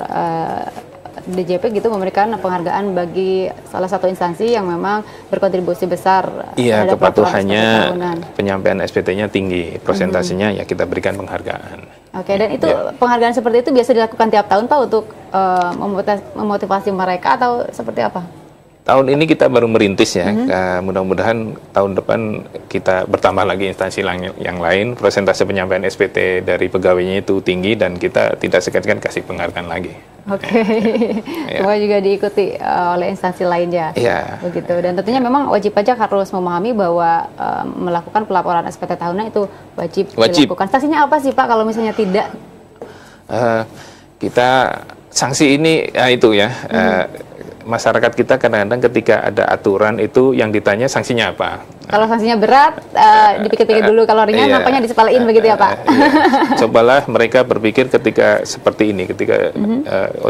DJP gitu memberikan penghargaan bagi salah satu instansi yang memang berkontribusi besar. Iya, kepatuhannya penyampaian SPT-nya tinggi, presentasinya ya kita berikan penghargaan. Dan itu penghargaan seperti itu biasa dilakukan tiap tahun Pak untuk memotivasi mereka atau seperti apa? Tahun ini kita baru merintis ya, mudah-mudahan tahun depan kita bertambah lagi instansi yang lain, persentase penyampaian SPT dari pegawainya itu tinggi dan kita tidak segan-segan kasih penghargaan lagi. Semua juga diikuti oleh instansi lainnya. Begitu. Dan tentunya memang wajib pajak harus memahami bahwa melakukan pelaporan SPT tahunan itu wajib dilakukan. Sanksinya apa sih Pak kalau misalnya tidak? Kita sanksi ini itu ya. Masyarakat kita kadang-kadang ketika ada aturan itu yang ditanya sanksinya apa. Kalau sanksinya berat, dipikir-pikir dulu. Kalau ringan, nampaknya disepelein begitu ya Pak? Cobalah mereka berpikir ketika seperti ini, ketika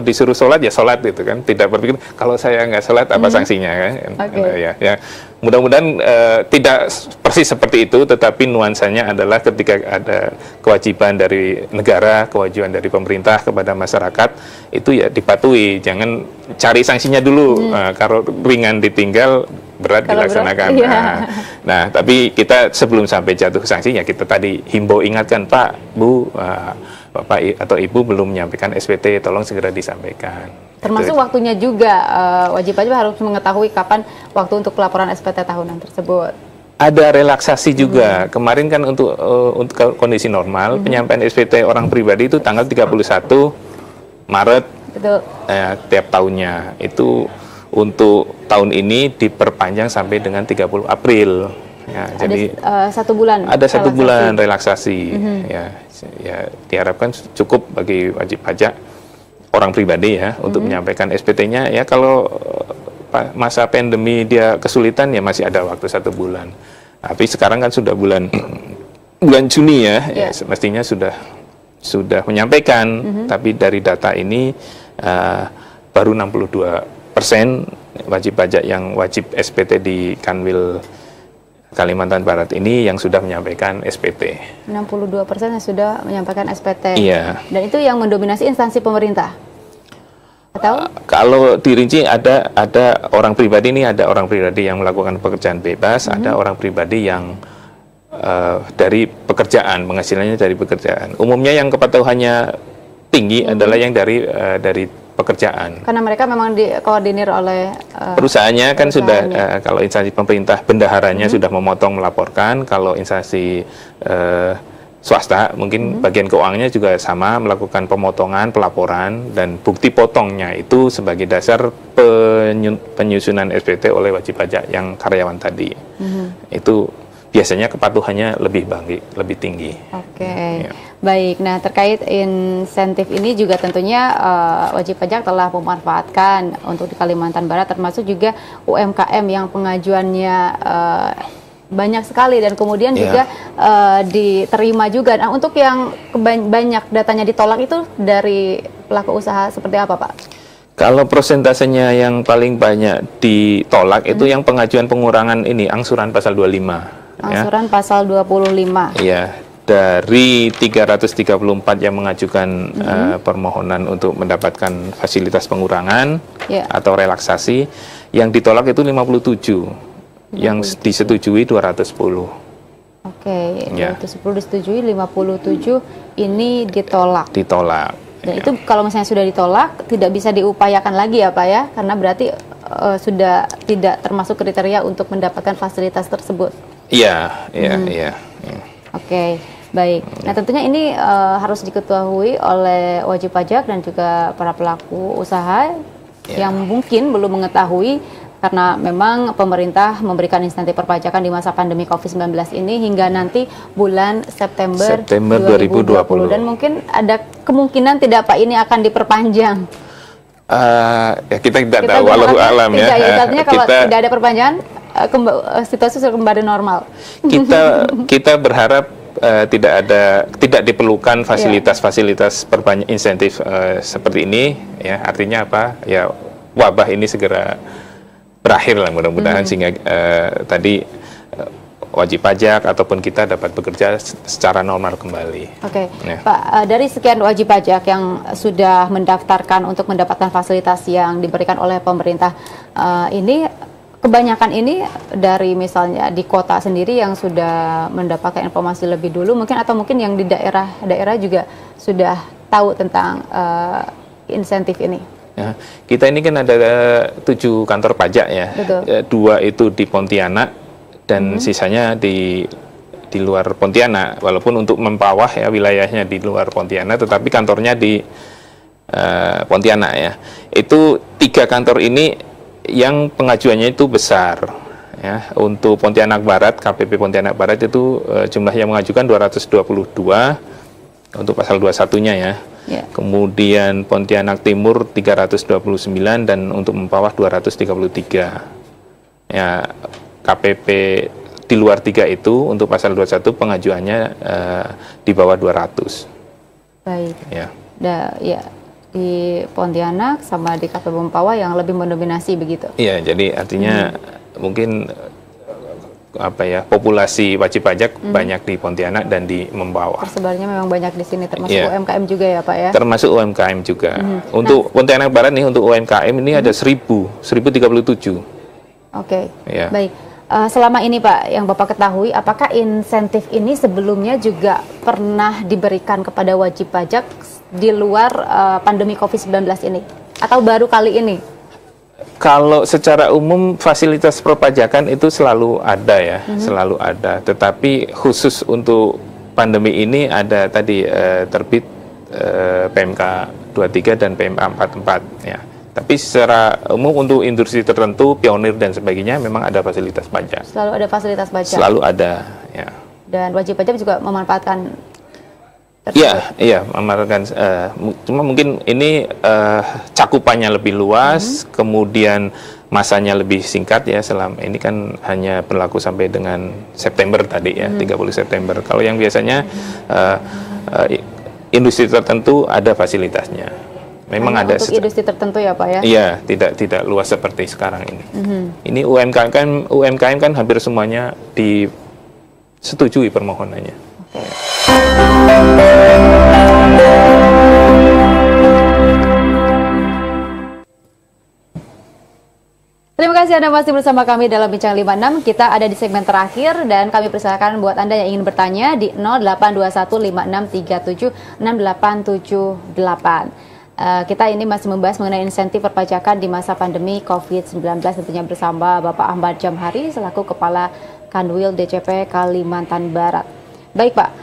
disuruh sholat ya sholat gitu kan. Tidak berpikir kalau saya nggak sholat apa sanksinya kan. mudah-mudahan tidak persis seperti itu, tetapi nuansanya adalah ketika ada kewajiban dari negara, kewajiban dari pemerintah kepada masyarakat, itu ya dipatuhi, jangan cari sanksinya dulu. Kalau ringan ditinggal, berat Kalau dilaksanakan. berat, iya. Nah, tapi kita sebelum sampai jatuh sanksi, ya kita tadi himbau ingatkan, Pak, Bu, Bapak atau Ibu belum menyampaikan SPT, tolong segera disampaikan. Termasuk waktunya juga, wajib pajak harus mengetahui kapan waktu untuk pelaporan SPT tahunan tersebut. Ada relaksasi juga. Kemarin kan untuk kondisi normal, penyampaian SPT orang pribadi itu tanggal 31 Maret. Betul. Tiap tahunnya. Itu untuk tahun ini diperpanjang sampai dengan 30 April. Ya, Ada jadi 1 bulan. ada 1 bulan relaksasi. Ya, diharapkan cukup bagi wajib pajak orang pribadi ya untuk menyampaikan SPT-nya. Ya kalau masa pandemi dia kesulitan, ya masih ada waktu 1 bulan. Tapi sekarang kan sudah bulan Juni ya, ya semestinya sudah menyampaikan. Tapi dari data ini baru 62% wajib pajak yang wajib SPT di Kanwil Kalimantan Barat ini yang sudah menyampaikan SPT. 62% yang sudah menyampaikan SPT. Iya. Dan itu yang mendominasi instansi pemerintah. Atau? Kalau dirinci ada orang pribadi ini, ada orang pribadi yang melakukan pekerjaan bebas, ada orang pribadi yang dari pekerjaan, penghasilannya dari pekerjaan. Umumnya yang kepatuhannya tinggi adalah yang dari pekerjaan. Karena mereka memang dikoordinir oleh perusahaannya kan sudah kalau instansi pemerintah bendaharanya sudah memotong melaporkan, kalau instansi swasta mungkin bagian keuangannya juga sama melakukan pemotongan pelaporan, dan bukti potongnya itu sebagai dasar penyusunan SPT oleh wajib pajak yang karyawan tadi. Itu biasanya kepatuhannya lebih tinggi. Oke. Baik, nah terkait insentif ini juga tentunya wajib pajak telah memanfaatkan untuk di Kalimantan Barat, termasuk juga UMKM yang pengajuannya banyak sekali dan kemudian juga diterima juga. Nah, untuk yang banyak datanya ditolak itu dari pelaku usaha seperti apa, Pak? Kalau prosentasenya yang paling banyak ditolak itu yang pengajuan pengurangan ini, angsuran pasal 25. Angsuran pasal 25. Iya, dari 334 yang mengajukan permohonan untuk mendapatkan fasilitas pengurangan atau relaksasi, yang ditolak itu 57. Yang disetujui 210. Oke, 210 disetujui, 57 ini ditolak. Dan itu kalau misalnya sudah ditolak, tidak bisa diupayakan lagi ya Pak ya, karena berarti sudah tidak termasuk kriteria untuk mendapatkan fasilitas tersebut. Iya. Oke, baik. Nah tentunya ini harus diketahui oleh wajib pajak dan juga para pelaku usaha yang mungkin belum mengetahui, karena memang pemerintah memberikan insentif perpajakan di masa pandemi COVID-19 ini hingga nanti bulan September 2020. Dan mungkin ada kemungkinan tidak Pak ini akan diperpanjang. Ya kita tidak tahu, wallahu alam ya. Artinya kalau tidak ada perpanjangan, situasi sudah kembali normal. Kita berharap tidak diperlukan fasilitas insentif seperti ini. Ya, artinya apa? Ya wabah ini segera berakhir lah mudah-mudahan, sehingga tadi wajib pajak ataupun kita dapat bekerja secara normal kembali. Oke, Pak, dari sekian wajib pajak yang sudah mendaftarkan untuk mendapatkan fasilitas yang diberikan oleh pemerintah ini, kebanyakan ini dari misalnya di kota sendiri yang sudah mendapatkan informasi lebih dulu mungkin, atau mungkin yang di daerah juga sudah tahu tentang insentif ini? Ya, kita ini kan ada 7 kantor pajak ya. Betul. 2 itu di Pontianak dan sisanya di luar Pontianak. Walaupun untuk Mempawah ya wilayahnya di luar Pontianak, tetapi kantornya di Pontianak ya. Itu 3 kantor ini yang pengajuannya itu besar. Ya, untuk Pontianak Barat, KPP Pontianak Barat itu jumlah yang mengajukan 222 untuk pasal 21-nya ya. Kemudian Pontianak Timur 329 dan untuk Mempawah 233. Ya, KPP di luar 3 itu untuk pasal 21 pengajuannya di bawah 200. Baik. Ya, di Pontianak sama di KPP Mempawah yang lebih mendominasi begitu. Iya, jadi artinya mungkin populasi wajib pajak banyak di Pontianak dan di Mempawah. Tersebarnya memang banyak di sini, termasuk UMKM juga ya Pak ya? Termasuk UMKM juga. Untuk Pontianak Barat nih, untuk UMKM ini ada 1037. Oke, baik. Selama ini Pak, yang Bapak ketahui, apakah insentif ini sebelumnya juga pernah diberikan kepada wajib pajak di luar pandemi COVID-19 ini? Atau baru kali ini? Kalau secara umum fasilitas perpajakan itu selalu ada ya, selalu ada. Tetapi khusus untuk pandemi ini ada tadi terbit PMK 23 dan PMK 44 ya. Tapi secara umum untuk industri tertentu, pionir dan sebagainya memang ada fasilitas pajak. Selalu ada fasilitas pajak? Selalu ada, ya. Dan wajib pajak juga memanfaatkan Iya, memanfaatkan. Cuma mungkin ini cakupannya lebih luas, kemudian masanya lebih singkat ya. Selama ini kan hanya berlaku sampai dengan September tadi ya, 30 September. Kalau yang biasanya industri tertentu ada fasilitasnya. Memang hanya ada untuk industri tertentu ya Pak ya? Iya, tidak luas seperti sekarang ini. Ini UMKM kan hampir semuanya disetujui permohonannya. Terima kasih Anda masih bersama kami dalam Bincang 56. Kita ada di segmen terakhir dan kami persilakan buat Anda yang ingin bertanya di 082156376878. Kita ini masih membahas mengenai insentif perpajakan di masa pandemi COVID-19, tentunya bersama Bapak Ahmad Jamhari selaku Kepala Kanwil DCP Kalimantan Barat. Baik Pak,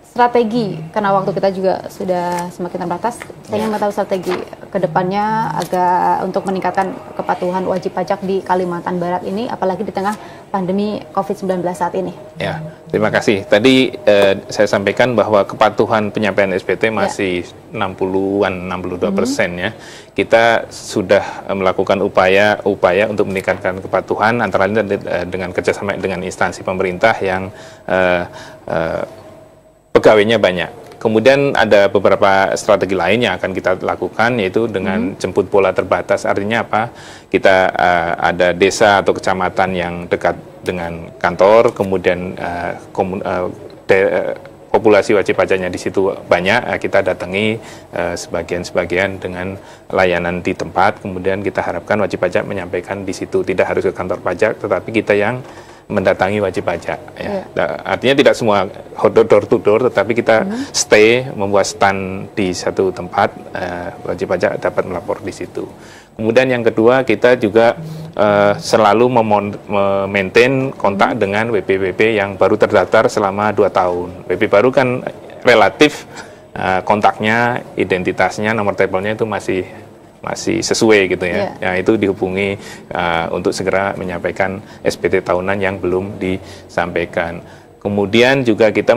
strategi, karena waktu kita juga sudah semakin terbatas, saya ingin mengetahui strategi kedepannya agar untuk meningkatkan kepatuhan wajib pajak di Kalimantan Barat ini, apalagi di tengah pandemi COVID-19 saat ini. Ya, terima kasih. Tadi saya sampaikan bahwa kepatuhan penyampaian SPT masih 60-an, 62% ya. Kita sudah melakukan upaya untuk meningkatkan kepatuhan, antara lain dengan kerjasama dengan instansi pemerintah yang pegawainya banyak. Kemudian ada beberapa strategi lain yang akan kita lakukan, yaitu dengan jemput bola terbatas. Artinya apa? Kita ada desa atau kecamatan yang dekat dengan kantor, kemudian populasi wajib pajaknya di situ banyak, kita datangi sebagian-sebagian dengan layanan di tempat, kemudian kita harapkan wajib pajak menyampaikan di situ, tidak harus ke kantor pajak, tetapi kita yang mendatangi wajib pajak. Ya. Artinya tidak semua door to door, tetapi kita stay, membuat stand di satu tempat, wajib pajak dapat melapor di situ. Kemudian yang kedua, kita juga selalu memaintain kontak dengan WP-WP yang baru terdaftar selama 2 tahun. WP baru kan relatif kontaknya, identitasnya, nomor teleponnya itu masih sesuai gitu ya. Ya itu dihubungi untuk segera menyampaikan SPT tahunan yang belum disampaikan. Kemudian juga kita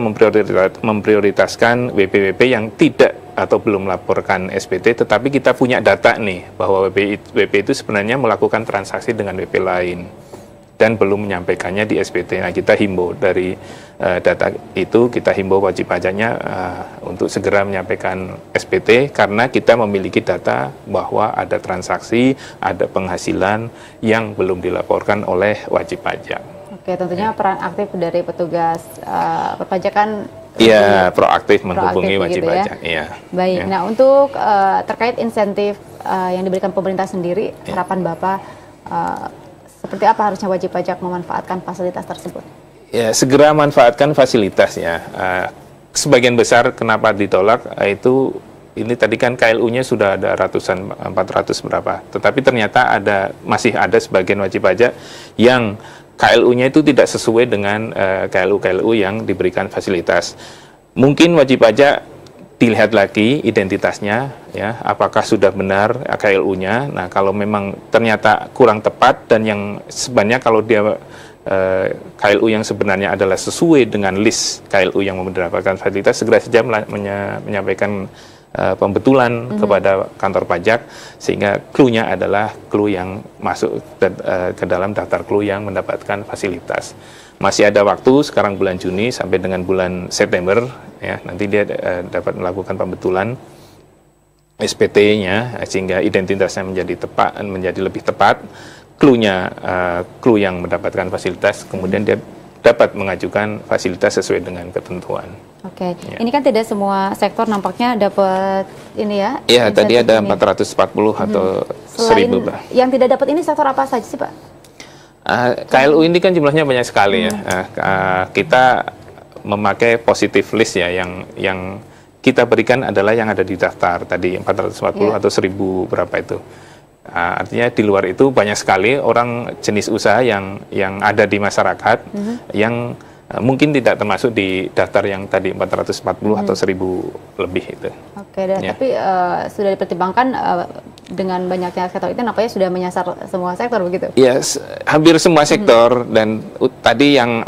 memprioritaskan WP-WP yang tidak atau belum melaporkan SPT, tetapi kita punya data nih bahwa WP itu sebenarnya melakukan transaksi dengan WP lain dan belum menyampaikannya di SPT. Nah, kita himbau dari data itu, kita himbau wajib pajaknya untuk segera menyampaikan SPT, karena kita memiliki data bahwa ada transaksi, ada penghasilan yang belum dilaporkan oleh wajib pajak. Oke, tentunya peran aktif dari petugas perpajakan. Iya, proaktif menghubungi wajib pajak. Iya. Baik. Nah, untuk terkait insentif yang diberikan pemerintah sendiri, harapan Bapak seperti apa harusnya wajib pajak memanfaatkan fasilitas tersebut? Ya, segera manfaatkan fasilitas ya. Sebagian besar kenapa ditolak itu, ini tadi kan KLU-nya sudah ada ratusan, 400 berapa. Tetapi ternyata masih ada sebagian wajib pajak yang KLU-nya itu tidak sesuai dengan KLU-KLU yang diberikan fasilitas. Mungkin wajib pajak dilihat lagi identitasnya, ya, apakah sudah benar KLU-nya. Nah, kalau memang ternyata kurang tepat dan yang sebenarnya kalau dia KLU yang sebenarnya adalah sesuai dengan list KLU yang mendapatkan fasilitas, segera saja menyampaikan pembetulan kepada kantor pajak, sehingga clue-nya adalah clue yang masuk ke dalam daftar clue yang mendapatkan fasilitas. Masih ada waktu, sekarang bulan Juni sampai dengan bulan September, ya, nanti dia dapat melakukan pembetulan SPT-nya sehingga identitasnya menjadi lebih tepat. clue yang mendapatkan fasilitas, kemudian dia dapat mengajukan fasilitas sesuai dengan ketentuan. Oke, ini kan tidak semua sektor nampaknya dapat ini ya? Iya, tadi ada 440 atau 1000, Pak. Yang tidak dapat ini sektor apa saja sih, Pak? KLU ini kan jumlahnya banyak sekali ya. Kita memakai positive list ya, yang kita berikan adalah yang ada di daftar tadi 440 atau 1000 berapa itu. Artinya di luar itu banyak sekali orang jenis usaha yang ada di masyarakat yang mungkin tidak termasuk di daftar yang tadi 440 atau 1000 lebih itu. Oke, tapi sudah dipertimbangkan dengan banyaknya sektor itu nampaknya sudah menyasar semua sektor begitu? Ya, hampir semua sektor dan tadi yang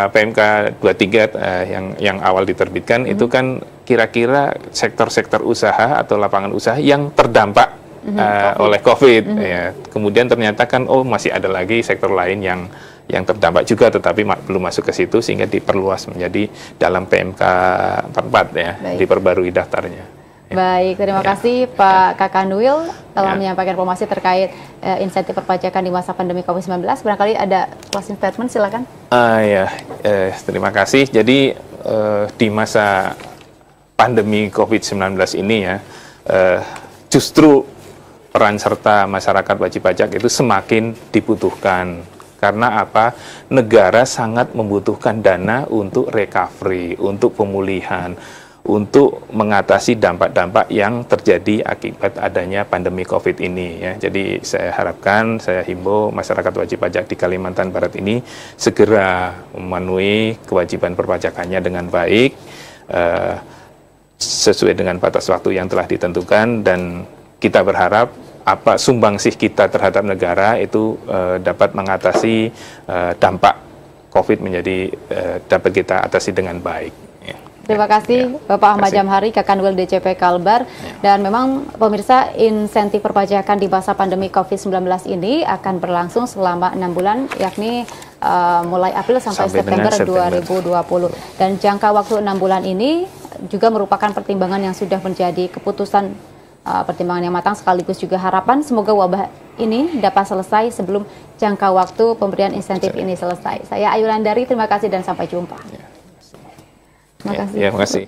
PMK 23 yang awal diterbitkan itu kan kira-kira sektor-sektor usaha atau lapangan usaha yang terdampak oleh COVID. Ya. Kemudian ternyata kan masih ada lagi sektor lain yang terdampak juga tetapi belum masuk ke situ sehingga diperluas menjadi dalam PMK 44 ya. Baik. Diperbarui daftarnya. Baik, terima kasih Pak Kakanwil telah menyampaikan informasi terkait insentif perpajakan di masa pandemi COVID-19. Barangkali ada closing statement, silakan. Terima kasih. Jadi di masa pandemi COVID-19 ini ya, justru peran serta masyarakat wajib pajak itu semakin dibutuhkan. Karena apa? Negara sangat membutuhkan dana untuk recovery, untuk pemulihan, untuk mengatasi dampak-dampak yang terjadi akibat adanya pandemi COVID ini. Ya. Jadi saya harapkan, saya himbau masyarakat wajib pajak di Kalimantan Barat ini segera memenuhi kewajiban perpajakannya dengan baik, sesuai dengan batas waktu yang telah ditentukan, dan kita berharap sumbangsih kita terhadap negara itu dapat mengatasi dampak COVID menjadi dapat kita atasi dengan baik. Terima kasih Bapak Ahmad Jamhari, Kakanwil DCP Kalbar. Dan memang pemirsa, insentif perpajakan di masa pandemi COVID-19 ini akan berlangsung selama 6 bulan, yakni mulai April sampai September 2020. Dan jangka waktu 6 bulan ini juga merupakan pertimbangan yang sudah menjadi keputusan pertimbangan yang matang sekaligus juga harapan semoga wabah ini dapat selesai sebelum jangka waktu pemberian insentif ini selesai. Saya Ayu Landari, terima kasih dan sampai jumpa. Terima kasih.